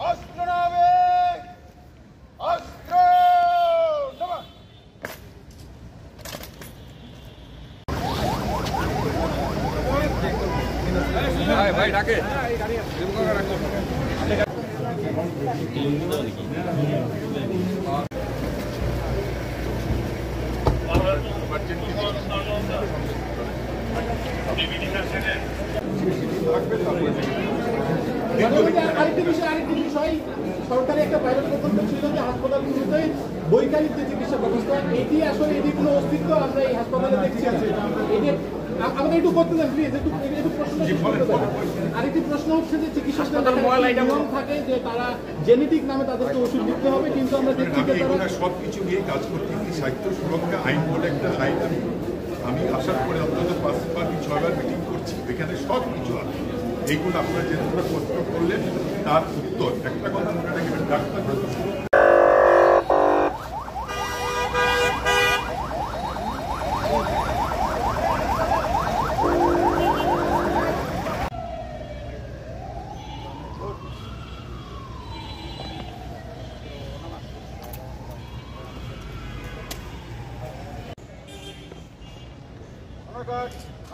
অস্ত্র নামে অস্ত্র ভাই ডাকে আরেকটি বিষয় সরকারি একটা প্রাইভেট প্রকল্প ছিল যে হাসপাতালগুলোতে বৈজ্ঞানিক যে চিকিৎসা ব্যবস্থা এটি আসলে এটি কোনো অস্তিত্ব আমরা এই হাসপাতালে দেখছি আছে এটি আমাদের একটু করতে দেন প্লিজ একটু প্রশ্ন। আরেকটি প্রশ্ন হচ্ছে যে চিকিৎসকদের নিয়ম থাকে যে তারা জেনেটিক নামে তাদেরকে ওষুধ দিতে হবে, কিন্তু আমরা দেখছি যে তারা সবকিছু নিয়ে কাজ করতে সাহিত্য সুরক্ষা আইন বলে একটা আইন আমি আসার পরে অন্তত 5বার কি 6বার মিটিং করছি, এখানে সব কিছু আছে। এইগুলো আপনারা যে তোমরা প্রশ্ন করলেন তার উত্তর একটা কথা মনে রাখবেন, ডাক্তার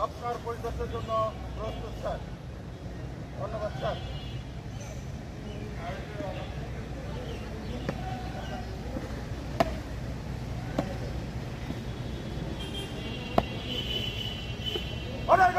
আপনার পরিচর্যার জন্য প্রস্তুত স্যার। ধন্যবাদ স্যার। অনেক